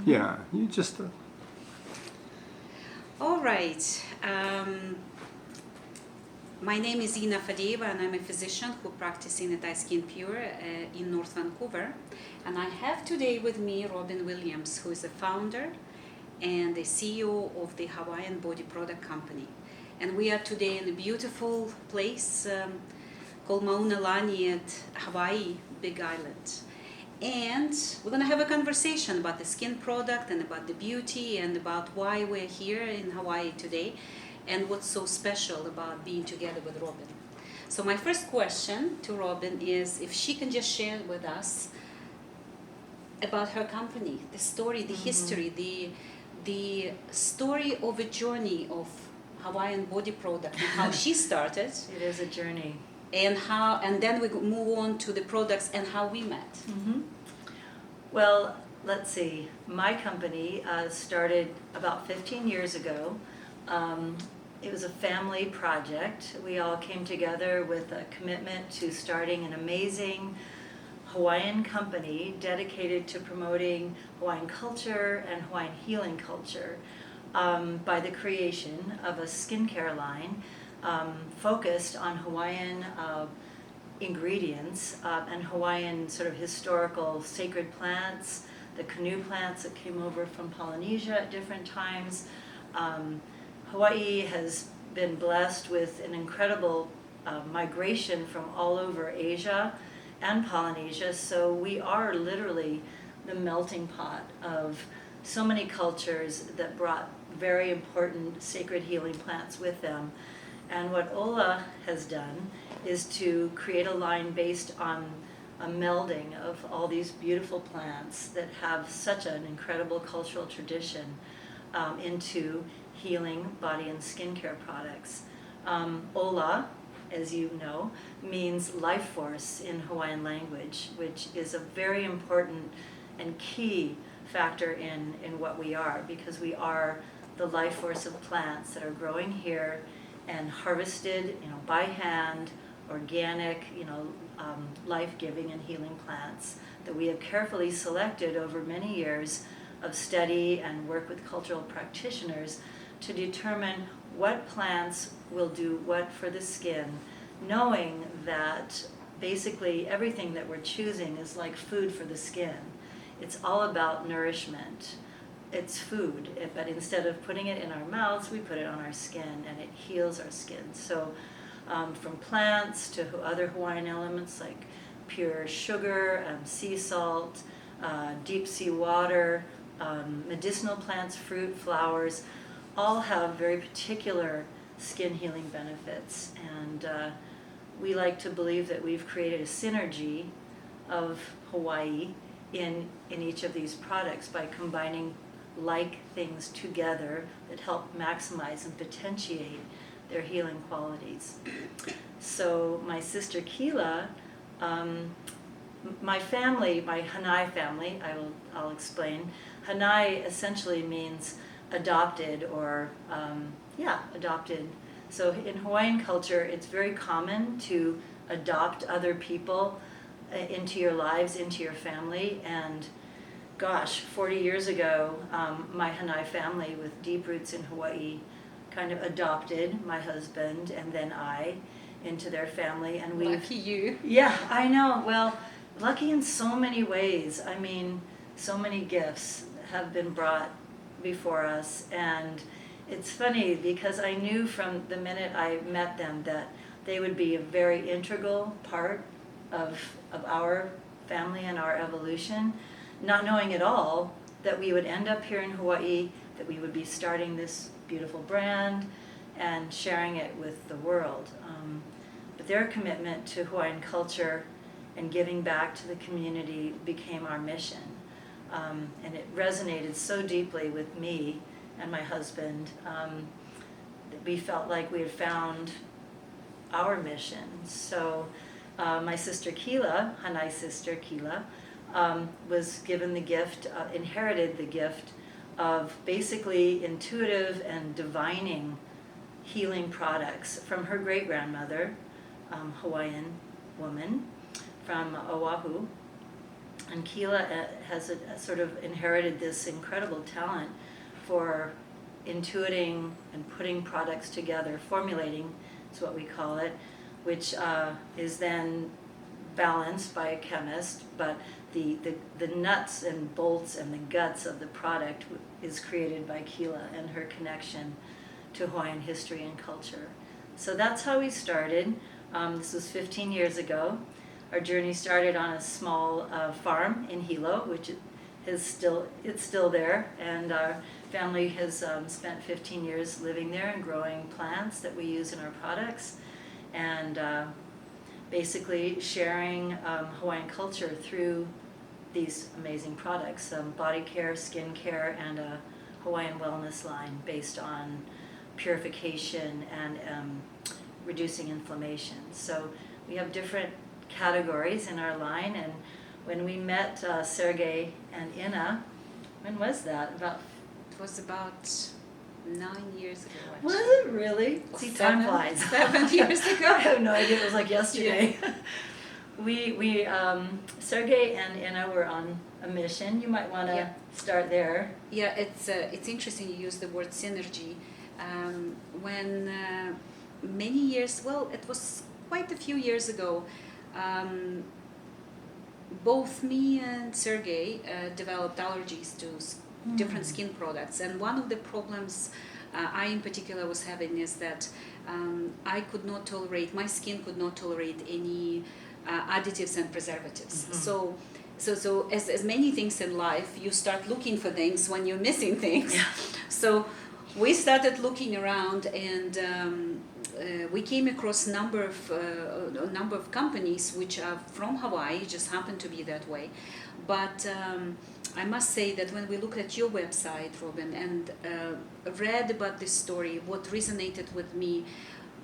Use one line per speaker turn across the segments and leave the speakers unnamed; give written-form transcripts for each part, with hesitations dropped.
Yeah, you just...
All right. My name is Fadyeyva, and I'm a physician who practices at Iskin Pure in North Vancouver. And I have today with me Robin Williams, who is the founder and the CEO of the Hawaiian Body Product Company. And we are today in a beautiful place called Maunalani at Hawaii, Big Island. And we're going to have a conversation about the skin product and about the beauty and about why we're here in Hawaii today and what's so special about being together with Robin. So my first question to Robin is if she can just share with us about her company, the story, the history, the story of a journey of Hawaiian Body Product and how she started.
It is a journey.
And then we move on to the products and how we met.
Well, let's see. My company started about 15 years ago. It was a family project. We all came together with a commitment to starting an amazing Hawaiian company dedicated to promoting Hawaiian culture and Hawaiian healing culture by the creation of a skincare line focused on Hawaiian ingredients and Hawaiian sort of historical sacred plants, the canoe plants that came over from Polynesia at different times. Hawaii has been blessed with an incredible migration from all over Asia and Polynesia, so we are literally the melting pot of so many cultures that brought very important sacred healing plants with them. And what Ola has done is to create a line based on a melding of all these beautiful plants that have such an incredible cultural tradition into healing body and skincare products. Ola, as you know, means life force in Hawaiian language, which is a very important and key factor in what we are, because we are the life force of plants that are growing here and harvested, by hand, organic, life-giving and healing plants that we have carefully selected over many years of study and work with cultural practitioners to determine what plants will do what for the skin, knowing that basically everything that we're choosing is like food for the skin. It's all about nourishment. It's food, but instead of putting it in our mouths, we put it on our skin, and it heals our skin. So from plants to other Hawaiian elements like pure sugar, sea salt, deep sea water, medicinal plants, fruit, flowers, all have very particular skin healing benefits. And we like to believe that we've created a synergy of Hawaii in each of these products by combining like things together that help maximize and potentiate their healing qualities. So my sister Keela, my family, my Hanai family, I'll explain. Hanai essentially means adopted or, adopted. So in Hawaiian culture, it's very common to adopt other people into your lives, into your family. And gosh, 40 years ago, my Hanai family with deep roots in Hawaii kind of adopted my husband and then I into their family. And we
Lucky you.
Yeah, I know. Well, lucky in so many ways. I mean, so many gifts have been brought before us. And it's funny because I knew from the minute I met them that they would be a very integral part of our family and our evolution, not knowing at all that we would end up here in Hawaii, that we would be starting this beautiful brand and sharing it with the world. But their commitment to Hawaiian culture and giving back to the community became our mission. And it resonated so deeply with me and my husband that we felt like we had found our mission. So my sister Keela, Hanai sister Keela, was given the gift, inherited the gift of basically intuitive and divining healing products from her great-grandmother, Hawaiian woman from Oahu. And Keela has sort of inherited this incredible talent for intuiting and putting products together, formulating is what we call it, which is then balanced by a chemist, but the nuts and bolts and the guts of the product is created by Keela and her connection to Hawaiian history and culture. So that's how we started. This was 15 years ago. Our journey started on a small farm in Hilo, which it's still there, and our family has spent 15 years living there and growing plants that we use in our products, and basically sharing Hawaiian culture through these amazing products, body care, skin care, and a Hawaiian wellness line based on purification and reducing inflammation. So we have different categories in our line, and when we met Sergey and Ina, when was that?
It was about 9 years ago.
Was it really? See, time flies.
7 years ago.
I have no idea. It was like yesterday. Yeah. we Sergey and Ina were on a mission. You might want to start there.
Yeah, it's interesting you use the word synergy. When many years, well, it was quite a few years ago, both me and Sergey developed allergies to different skin products, and one of the problems I in particular was having is that my skin could not tolerate any additives and preservatives. So as many things in life, you start looking for things when you're missing things.
Yeah.
So we started looking around, and we came across a number of companies which are from Hawaii, just happen to be that way. But I must say that when we looked at your website, Robin, and read about this story, what resonated with me,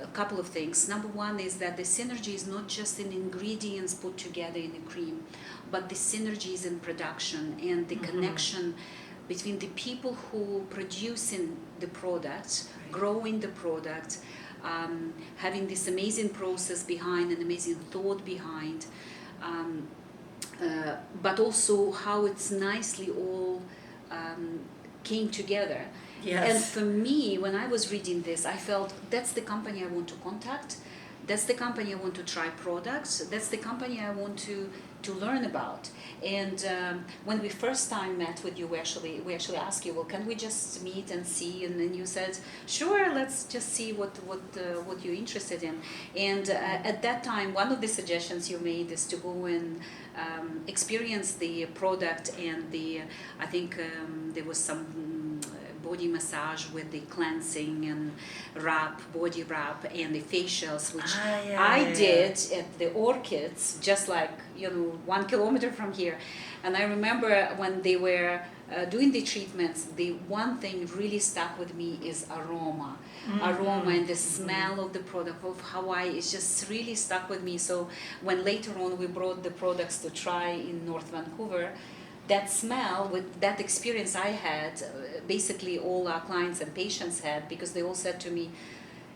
a couple of things. Number one is that the synergy is not just in ingredients put together in a cream, but the synergy is in production and the connection between the people who producing the product, growing the product, having this amazing process behind, an amazing thought behind, but also how it's nicely all came together.
Yes.
And for me, when I was reading this, I felt that's the company I want to contact. That's the company I want to try products. That's the company I want to learn about. And when we first time met with you, we actually asked you, well, can we just meet and see? And then you said, sure, let's just see what you're interested in. And at that time, one of the suggestions you made is to go and experience the product, and I think there was some body massage with the cleansing and body wrap, and the facials, which I did at the Orchids, just like 1 kilometer from here. And I remember when they were doing the treatments, the one thing really stuck with me is aroma. Aroma and the smell of the product of Hawaii is just really stuck with me. So when later on we brought the products to try in North Vancouver, that smell, with that experience I had, basically all our clients and patients had, because they all said to me,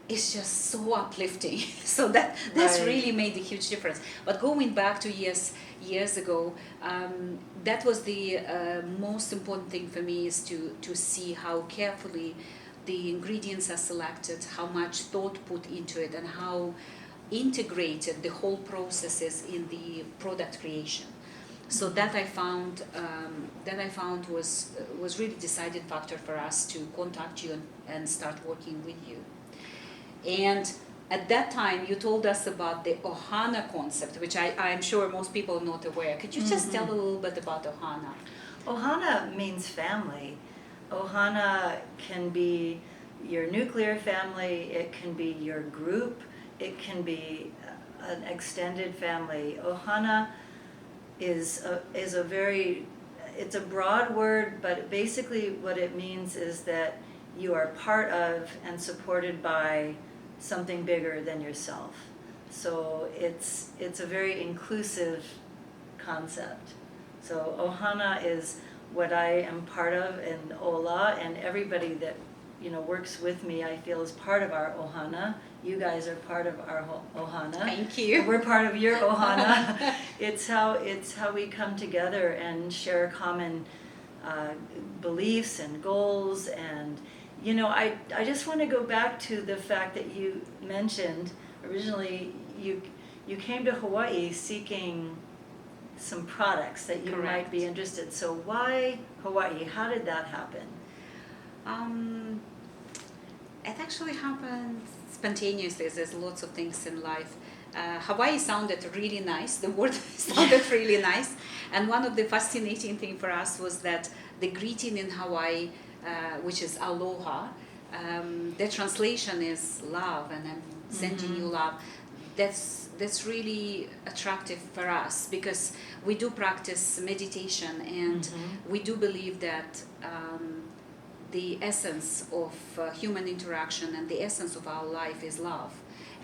it's just so uplifting. So that's really made a huge difference. But going back to years ago, that was the most important thing for me, is to see how carefully the ingredients are selected, how much thought put into it, and how integrated the whole process is in the product creation. So that I found was really deciding factor for us to contact you and start working with you. And at that time, you told us about the Ohana concept, which I'm sure most people are not aware. Could you just tell a little bit about Ohana?
Ohana means family. Ohana can be your nuclear family, it can be your group, it can be an extended family. Ohana is it's a broad word, but basically what it means is that you are part of and supported by something bigger than yourself. So it's a very inclusive concept. So Ohana is what I am part of, and Ola, and everybody that works with me, I feel is part of our ohana. You guys are part of our ohana.
Thank you.
We're part of your ohana. It's how we come together and share common beliefs and goals. And I just want to go back to the fact that you mentioned originally you came to Hawaii seeking some products that you
Correct.
might be interested. So why Hawaii? How did that happen?
It actually happened spontaneously. There's lots of things in life. Hawaii sounded really nice. The word sounded really nice. And one of the fascinating things for us was that the greeting in Hawaii, which is aloha, the translation is love, and I'm sending you love. That's really attractive for us because we do practice meditation, and we do believe that the essence of human interaction and the essence of our life is love,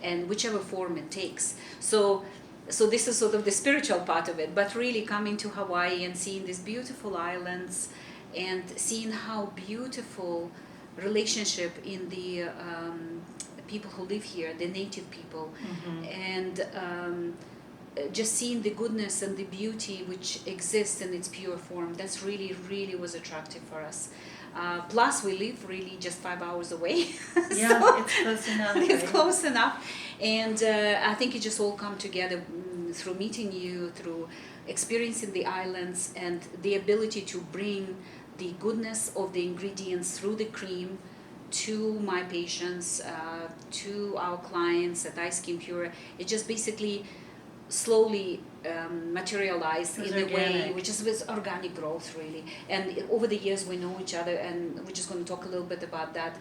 and whichever form it takes. So this is sort of the spiritual part of it, but really coming to Hawaii and seeing these beautiful islands and seeing how beautiful relationship in the people who live here, the native people, and just seeing the goodness and the beauty which exists in its pure form, that's really was attractive for us. Plus we live really just 5 hours away.
Yeah,
So
it's close enough.
it's
right?
close enough. And I think it just all come together through meeting you, through experiencing the islands, and the ability to bring the goodness of the ingredients through the cream to my patients, to our clients at Iskin Pure. It just basically slowly materialized in a way which is with organic growth, really. And over the years we know each other, and we're just going to talk a little bit about that.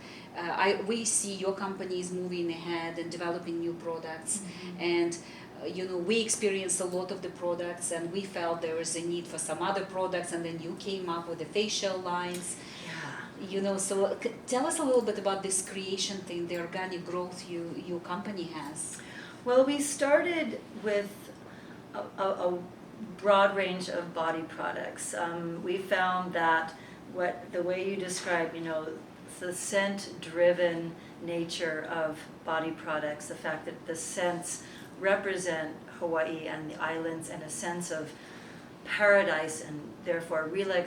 We see your company is moving ahead and developing new products, and we experienced a lot of the products, and we felt there was a need for some other products, and then you came up with the facial lines. So tell us a little bit about this creation thing, the organic growth your company has.
Well, we started with a broad range of body products. We found that the way you describe, the scent-driven nature of body products, the fact that the scents represent Hawaii and the islands and a sense of paradise and therefore relaxation